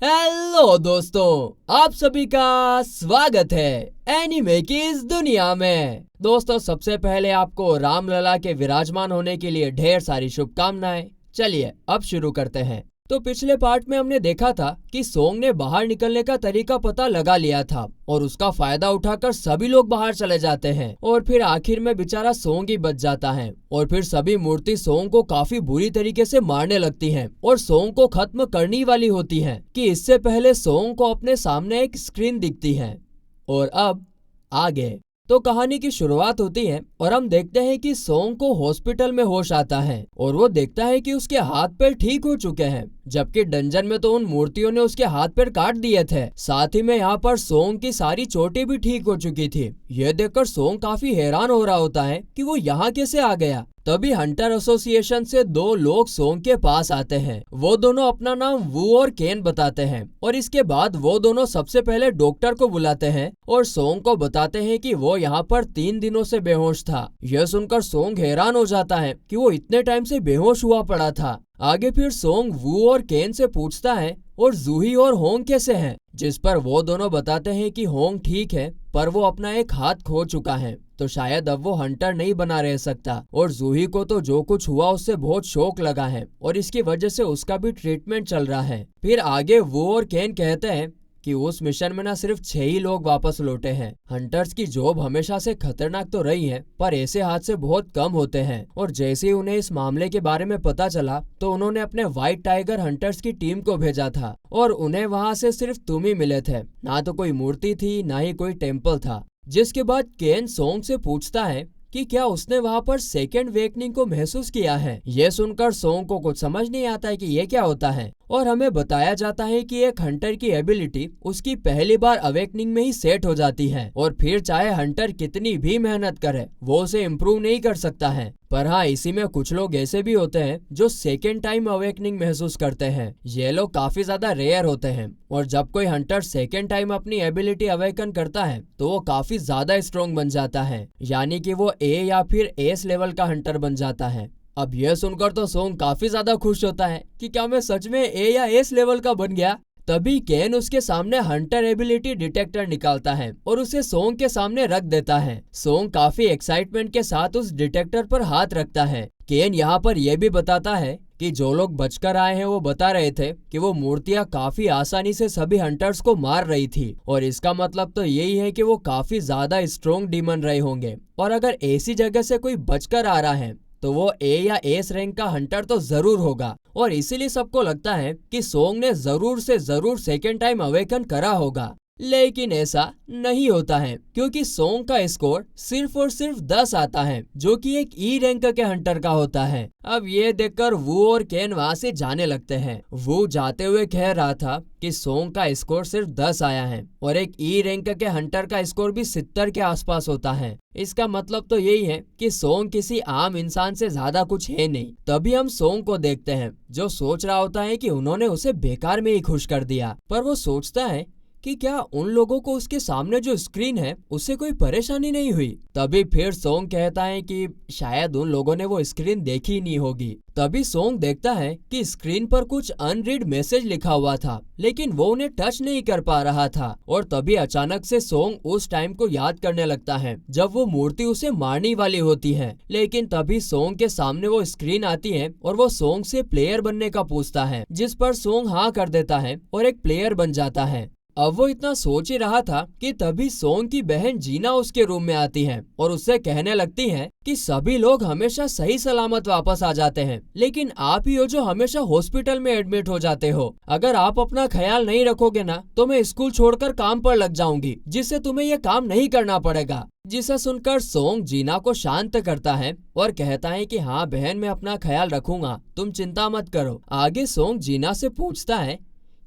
Hello दोस्तों, आप सभी का स्वागत है एनीमे की इस दुनिया में। दोस्तों, सबसे पहले आपको रामलला के विराजमान होने के लिए ढेर सारी शुभकामनाएं। चलिए अब शुरू करते हैं। तो पिछले पार्ट में हमने देखा था कि सोंग ने बाहर निकलने का तरीका पता लगा लिया था और उसका फायदा उठाकर सभी लोग बाहर चले जाते हैं और फिर आखिर में बेचारा सोंग ही बच जाता है और फिर सभी मूर्ति सोंग को काफी बुरी तरीके से मारने लगती हैं और सोंग को खत्म करने वाली होती हैं कि इससे पहले सोंग को अपने सामने एक स्क्रीन दिखती है। और अब आगे तो कहानी की शुरुआत होती है और हम देखते हैं कि सोंग को हॉस्पिटल में होश आता है और वो देखता है कि उसके हाथ पैर ठीक हो चुके हैं, जबकि डंजन में तो उन मूर्तियों ने उसके हाथ पैर काट दिए थे। साथ ही में यहाँ पर सोंग की सारी चोटें भी ठीक हो चुकी थी। यह देखकर सोंग काफी हैरान हो रहा होता है कि वो यहाँ कैसे आ गया। तभी हंटर एसोसिएशन से दो लोग सोंग के पास आते हैं। वो दोनों अपना नाम वू और केन बताते हैं और इसके बाद वो दोनों सबसे पहले डॉक्टर को बुलाते हैं और सोंग को बताते हैं कि वो यहाँ पर 3 दिनों से बेहोश था। यह सुनकर सोंग हैरान हो जाता है कि वो इतने टाइम से बेहोश हुआ पड़ा था। आगे फिर सोंग वू और केन से पूछता है और जूही और होंग कैसे हैं, जिस पर वो दोनों बताते हैं कि होंग ठीक है पर वो अपना एक हाथ खो चुका है तो शायद अब वो हंटर नहीं बना रह सकता और जूही को तो जो कुछ हुआ उससे बहुत शौक लगा है और इसकी वजह से उसका भी ट्रीटमेंट चल रहा है। फिर आगे वो और केन कहते हैं कि उस मिशन में न सिर्फ 6 ही लोग वापस लौटे हैं। हंटर्स की जॉब हमेशा से खतरनाक तो रही है पर ऐसे हादसे बहुत कम होते हैं और जैसे ही उन्हें इस मामले के बारे में पता चला तो उन्होंने अपने व्हाइट टाइगर हंटर्स की टीम को भेजा था और उन्हें वहां से सिर्फ तुम ही मिले थे। ना तो कोई मूर्ति थी ना ही कोई टेम्पल था। जिसके बाद केन सोंग से पूछता है कि क्या उसने वहां पर सेकेंड वेकनिंग को महसूस किया है। यह सुनकर सोंग को कुछ समझ नहीं आता है कि यह क्या होता है और हमें बताया जाता है कि एक हंटर की एबिलिटी उसकी पहली बार अवेकनिंग में ही सेट हो जाती है और फिर चाहे हंटर कितनी भी मेहनत करे वो उसे इम्प्रूव नहीं कर सकता है। पर हाँ, इसी में कुछ लोग ऐसे भी होते हैं जो सेकेंड टाइम अवेकनिंग महसूस करते हैं। ये लोग काफी ज्यादा रेयर होते हैं और जब कोई हंटर सेकेंड टाइम अपनी एबिलिटी अवेकन करता है तो वो काफी ज्यादा स्ट्रॉन्ग बन जाता है, यानी कि वो ए या फिर एस लेवल का हंटर बन जाता है। अब यह सुनकर तो सोंग काफी ज्यादा खुश होता है कि क्या मैं सच में ए या एस लेवल का बन गया। तभी केन उसके सामने हंटर एबिलिटी डिटेक्टर निकालता है और उसे सोंग के सामने रख देता है। सोंग काफी एक्साइटमेंट के साथ उस डिटेक्टर पर हाथ रखता है। केन यहाँ पर यह भी बताता है कि जो लोग बचकर आए हैं वो बता रहे थे कि वो मूर्तियां काफी आसानी से सभी हंटर्स को मार रही थी और इसका मतलब तो यही है कि वो काफी ज्यादा स्ट्रॉन्ग डीमन रहे होंगे और अगर ऐसी जगह से कोई बचकर आ रहा है तो वो ए या एस रैंक का हंटर तो जरूर होगा और इसीलिए सबको लगता है कि सोंग ने जरूर से जरूर सेकेंड टाइम अवेकन करा होगा। लेकिन ऐसा नहीं होता है क्योंकि सोंग का स्कोर सिर्फ और सिर्फ 10 आता है जो कि एक ई रैंक के हंटर का होता है। अब ये देखकर वू और केन वहां से जाने लगते हैं। वू जाते हुए कह रहा था कि सोंग का स्कोर सिर्फ 10 आया है और एक ई रैंक के हंटर का स्कोर भी 70 के आसपास होता है। इसका मतलब तो यही है कि सोंग किसी आम इंसान से ज्यादा कुछ है नहीं। तभी हम सोंग को देखते हैं जो सोच रहा होता है कि उन्होंने उसे बेकार में ही खुश कर दिया, पर वो सोचता है कि क्या उन लोगों को उसके सामने जो स्क्रीन है उससे कोई परेशानी नहीं हुई। तभी फिर सोंग कहता है कि शायद उन लोगों ने वो स्क्रीन देखी ही नहीं होगी। तभी सोंग देखता है कि स्क्रीन पर कुछ अनरीड मैसेज लिखा हुआ था लेकिन वो उन्हें टच नहीं कर पा रहा था और तभी अचानक से सोंग उस टाइम को याद करने लगता है जब वो मूर्ति उसे मारने वाली होती है। लेकिन तभी सोंग के सामने वो स्क्रीन आती है और वो सोंग से प्लेयर बनने का पूछता है, जिस पर सोंग हाँ कर देता है और एक प्लेयर बन जाता है। अब वो इतना सोच ही रहा था कि तभी सोंग की बहन जीना उसके रूम में आती है और उससे कहने लगती है कि सभी लोग हमेशा सही सलामत वापस आ जाते हैं लेकिन आप ही हो जो हमेशा हॉस्पिटल में एडमिट हो जाते हो। अगर आप अपना ख्याल नहीं रखोगे ना तो मैं स्कूल छोड़कर काम पर लग जाऊंगी जिससे तुम्हें ये काम नहीं करना पड़ेगा। जिसे सुनकर सोंग जीना को शांत करता है और कहता है कि हाँ बहन, मैं अपना ख्याल रखूंगा, तुम चिंता मत करो। आगे सोंग जीना से पूछता है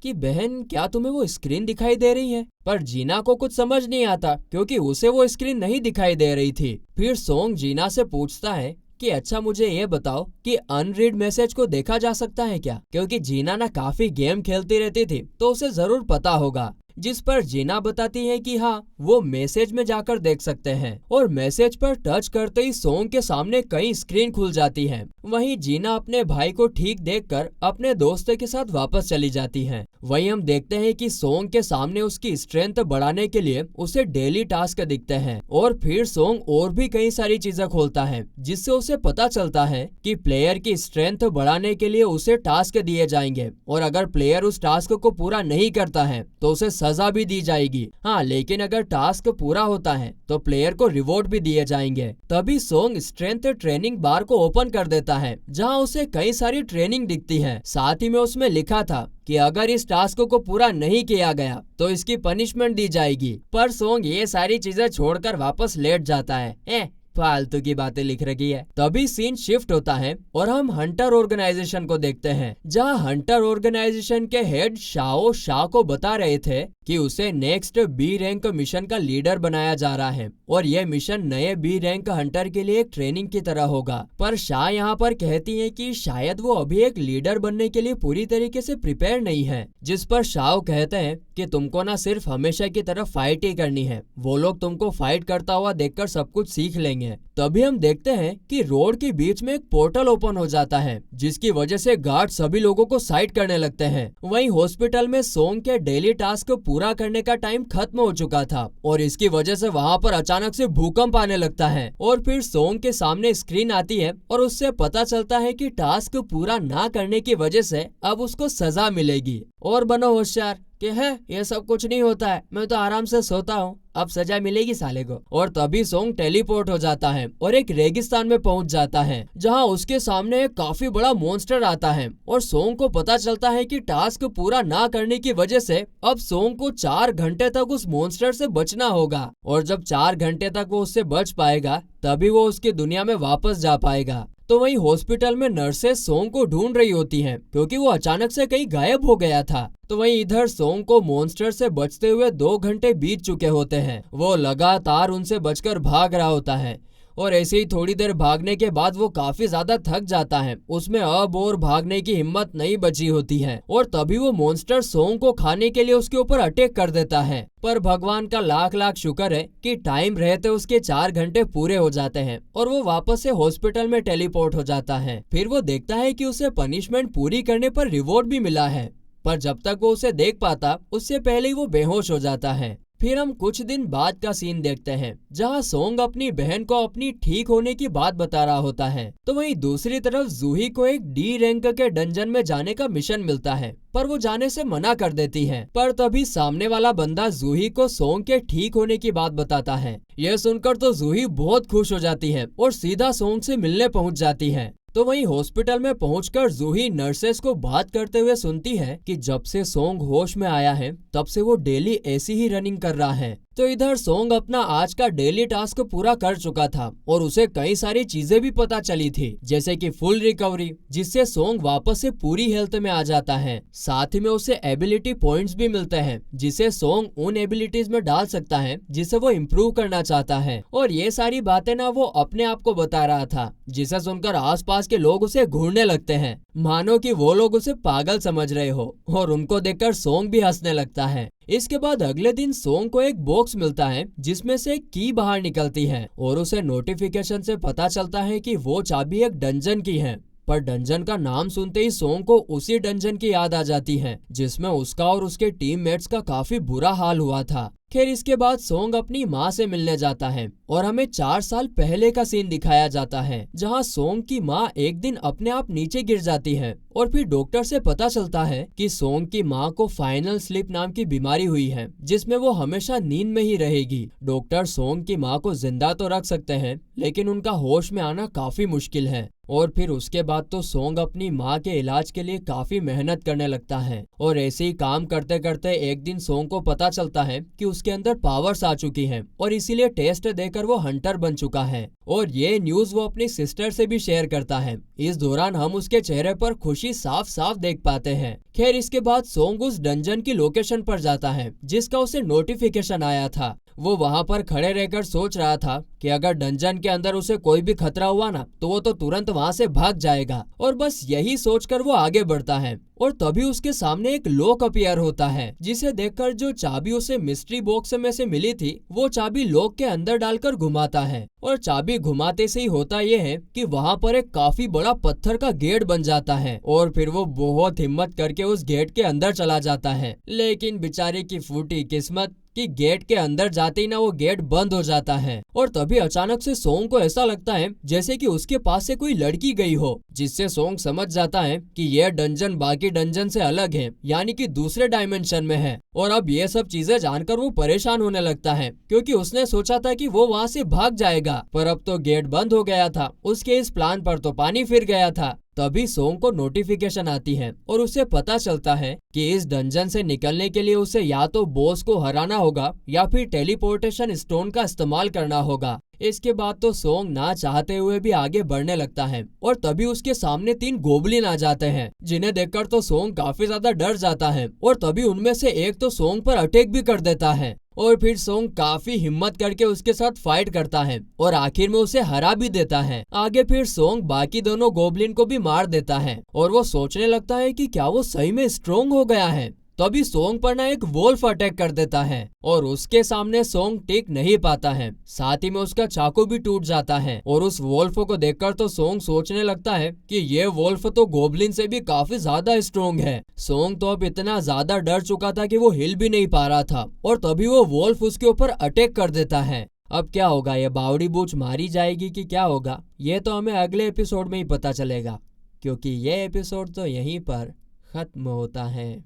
कि बहन क्या तुम्हें वो स्क्रीन दिखाई दे रही है, पर जीना को कुछ समझ नहीं आता क्योंकि उसे वो स्क्रीन नहीं दिखाई दे रही थी। फिर सोंग जीना से पूछता है कि अच्छा मुझे ये बताओ कि अनरीड मैसेज को देखा जा सकता है क्या, क्योंकि जीना ना काफी गेम खेलती रहती थी तो उसे जरूर पता होगा। जिस पर जीना बताती है कि हाँ वो मैसेज में जाकर देख सकते हैं, और मैसेज पर टच करते ही सोंग के सामने कई स्क्रीन खुल जाती है। वहीं जीना अपने भाई को ठीक देखकर अपने दोस्त के साथ वापस चली जाती है। वहीं हम देखते हैं कि सोंग के सामने उसकी स्ट्रेंथ बढ़ाने के लिए उसे डेली टास्क दिखते हैं, और फिर सोंग और भी कई सारी चीजें खोलता है जिससे उसे पता चलता है कि प्लेयर की स्ट्रेंथ बढ़ाने के लिए उसे टास्क दिए जाएंगे, और अगर प्लेयर उस टास्क को पूरा नहीं करता है तो उसे सजा भी दी जाएगी। हाँ, लेकिन अगर टास्क पूरा होता है तो प्लेयर को रिवॉर्ड भी दिए जाएंगे। तभी सोंग स्ट्रेंथ ट्रेनिंग बार को ओपन कर देता है जहाँ उसे कई सारी ट्रेनिंग दिखती है। साथ ही में उसमें लिखा था कि अगर इस टास्क को पूरा नहीं किया गया तो इसकी पनिशमेंट दी जाएगी। पर सोंग ये सारी चीजें छोड़कर वापस लेट जाता है। फालतू की बातें लिख रखी है। तभी सीन शिफ्ट होता है और हम हंटर ऑर्गेनाइजेशन को देखते हैं, जहां हंटर ऑर्गेनाइजेशन के हेड शाओ शाह को बता रहे थे कि उसे नेक्स्ट बी रैंक मिशन का लीडर बनाया जा रहा है, और यह मिशन नए बी रैंक हंटर के लिए एक ट्रेनिंग की तरह होगा। पर शाह यहाँ पर कहती है कि शायद वो अभी एक लीडर बनने के लिए पूरी तरीके से प्रिपेयर नहीं है, जिस पर शाओ कहते हैं कि तुमको ना सिर्फ हमेशा की तरह फाइट ही करनी है, वो लोग तुमको फाइट करता हुआ देखकर सब कुछ सीख लेंगे। तभी हम देखते हैं कि रोड के बीच में एक पोर्टल ओपन हो जाता है, जिसकी वजह से गार्ड सभी लोगों को साइड करने लगते हैं। वहीं हॉस्पिटल में सोंग के डेली टास्क पूरा करने का टाइम खत्म हो चुका था, और इसकी वजह से वहां पर अचानक से भूकंप आने लगता है, और फिर सोंग के सामने स्क्रीन आती है और उससे पता चलता है कि टास्क पूरा ना करने की वजह से अब उसको सजा मिलेगी। और बनो होशियार कि है ये सब कुछ नहीं होता है, मैं तो आराम से सोता हूँ, अब सजा मिलेगी साले को। और तभी सोंग टेलीपोर्ट हो जाता है और एक रेगिस्तान में पहुंच जाता है, जहां उसके सामने एक काफी बड़ा मॉन्स्टर आता है, और सोंग को पता चलता है कि टास्क पूरा ना करने की वजह से अब सोंग को 4 घंटे तक उस मॉन्स्टर से बचना होगा, और जब 4 घंटे तक वो उससे बच पाएगा तभी वो उसकी दुनिया में वापस जा पाएगा। तो वहीं हॉस्पिटल में नर्सेस सोंग को ढूंढ रही होती हैं, क्योंकि वो अचानक से कहीं गायब हो गया था। तो वहीं इधर सोंग को मॉन्स्टर से बचते हुए 2 घंटे बीत चुके होते हैं। वो लगातार उनसे बचकर भाग रहा होता है, और ऐसे ही थोड़ी देर भागने के बाद वो काफी ज्यादा थक जाता है, उसमें अब और भागने की हिम्मत नहीं बची होती है, और तभी वो मॉन्स्टर सोंग को खाने के लिए उसके ऊपर अटैक कर देता है। पर भगवान का लाख लाख शुक्र है कि टाइम रहते उसके 4 घंटे पूरे हो जाते हैं, और वो वापस से हॉस्पिटल में टेलीपोर्ट हो जाता है। फिर वो देखता है कि उसे पनिशमेंट पूरी करने पर रिवॉर्ड भी मिला है, पर जब तक वो उसे देख पाता उससे पहले ही वो बेहोश हो जाता है। फिर हम कुछ दिन बाद का सीन देखते हैं, जहां सोंग अपनी बहन को अपनी ठीक होने की बात बता रहा होता है। तो वहीं दूसरी तरफ जूही को एक डी रैंक के डंजन में जाने का मिशन मिलता है, पर वो जाने से मना कर देती है। पर तभी सामने वाला बंदा जूही को सोंग के ठीक होने की बात बताता है। यह सुनकर तो जूही बहुत खुश हो जाती है और सीधा सोंग से मिलने पहुंच जाती है। तो वहीं हॉस्पिटल में पहुंचकर जूही नर्सेस को बात करते हुए सुनती है कि जब से सोंग होश में आया है तब से वो डेली ऐसी ही रनिंग कर रहा है। तो इधर सोंग अपना आज का डेली टास्क पूरा कर चुका था, और उसे कई सारी चीजें भी पता चली थी, जैसे कि फुल रिकवरी, जिससे सोंग वापस से पूरी हेल्थ में आ जाता है। साथ ही में उसे एबिलिटी पॉइंट्स भी मिलते हैं, जिसे सोंग उन एबिलिटीज में डाल सकता है जिसे वो इम्प्रूव करना चाहता है। और ये सारी बातें ना वो अपने आप को बता रहा था, जिसे सुनकर आसपास के लोग उसे घूरने लगते हैं, मानो कि वो लोग उसे पागल समझ रहे हो, और उनको देखकर सोंग भी हंसने लगता है। इसके बाद अगले दिन सोंग को एक बॉक्स मिलता है जिसमें से एक की बाहर निकलती है, और उसे नोटिफिकेशन से पता चलता है कि वो चाबी एक डंजन की है। पर डंजन का नाम सुनते ही सोंग को उसी डंजन की याद आ जाती है जिसमें उसका और उसके टीममेट्स का काफी बुरा हाल हुआ था। खैर इसके बाद सोंग अपनी माँ से मिलने जाता है, और हमें 4 साल पहले का सीन दिखाया जाता है, जहाँ सोंग की माँ एक दिन अपने आप नीचे गिर जाती है, और फिर डॉक्टर से पता चलता है कि सोंग की माँ को फाइनल स्लीप नाम की बीमारी हुई है, जिसमें वो हमेशा नींद में ही रहेगी। डॉक्टर सोंग की माँ को जिंदा तो रख सकते हैं, लेकिन उनका होश में आना काफी मुश्किल है। और फिर उसके बाद तो सोंग अपनी माँ के इलाज के लिए काफी मेहनत करने लगता है, और ऐसे ही काम करते करते एक दिन सोंग को पता चलता है कि उसके अंदर पावर्स आ चुकी हैं, और इसीलिए टेस्ट देकर वो हंटर बन चुका है। और ये न्यूज वो अपनी सिस्टर से भी शेयर करता है। इस दौरान हम उसके चेहरे पर खुशी साफ साफ देख पाते हैं। खैर इसके बाद सोंग उस डंजन की लोकेशन पर जाता है जिसका उसे नोटिफिकेशन आया था। वो वहाँ पर खड़े रहकर सोच रहा था कि अगर डंजन के अंदर उसे कोई भी खतरा हुआ ना तो वो तो तुरंत वहाँ से भाग जाएगा, और बस यही सोचकर वो आगे बढ़ता है। और तभी उसके सामने एक लॉक अपीयर होता है, जिसे देखकर जो चाबी उसे मिस्ट्री बॉक्स में से मिली थी वो चाबी लॉक के अंदर डालकर घुमाता है। और चाबी घुमाते से ही होता ये है कि वहाँ पर एक काफी बड़ा पत्थर का गेट बन जाता है, और फिर वो बहुत हिम्मत करके उस गेट के अंदर चला जाता है। लेकिन बेचारे की फूटी किस्मत कि गेट के अंदर जाते ही ना वो गेट बंद हो जाता है। और तभी अचानक से सोंग को ऐसा लगता है जैसे कि उसके पास से कोई लड़की गई हो, जिससे सोंग समझ जाता है कि यह डंजन बाकी डंजन से अलग है, यानी कि दूसरे डायमेंशन में है। और अब ये सब चीजें जानकर वो परेशान होने लगता है, क्योंकि उसने सोचा था कि वो वहाँ से भाग जाएगा, पर अब तो गेट बंद हो गया था। उसके इस प्लान पर तो पानी फिर गया था। तभी सोंग को नोटिफिकेशन आती है और उसे पता चलता है कि इस डंजन से निकलने के लिए उसे या तो बॉस को हराना होगा या फिर टेलीपोर्टेशन स्टोन का इस्तेमाल करना होगा। इसके बाद तो सोंग ना चाहते हुए भी आगे बढ़ने लगता है, और तभी उसके सामने 3 गोबलिन आ जाते हैं, जिन्हें देखकर तो सोंग काफी ज्यादा डर जाता है। और तभी उनमें से एक तो सोंग पर अटैक भी कर देता है, और फिर सोंग काफी हिम्मत करके उसके साथ फाइट करता है और आखिर में उसे हरा भी देता है। आगे फिर सोंग बाकी दोनों गोबलिन को भी मार देता है, और वो सोचने लगता है कि क्या वो सही में स्ट्रोंग हो गया है। तभी सोंग पर ना एक वोल्फ अटैक कर देता है, और उसके सामने सोंग टिक नहीं पाता है। साथ ही में उसका चाकू भी टूट जाता है, और उस वोल्फ को देखकर तो सोंग सोचने लगता है कि ये वोल्फ तो गोबलिन से भी काफी ज्यादा स्ट्रोंग है। सोंग तो अब इतना ज्यादा डर चुका था कि वो हिल भी नहीं पा रहा था, और तभी वो वोल्फ उसके ऊपर अटैक कर देता है। अब क्या होगा, ये बावड़ी बूच मारी जाएगी कि क्या होगा, ये तो हमें अगले एपिसोड में ही पता चलेगा, क्योंकि ये एपिसोड तो यहीं पर खत्म होता है।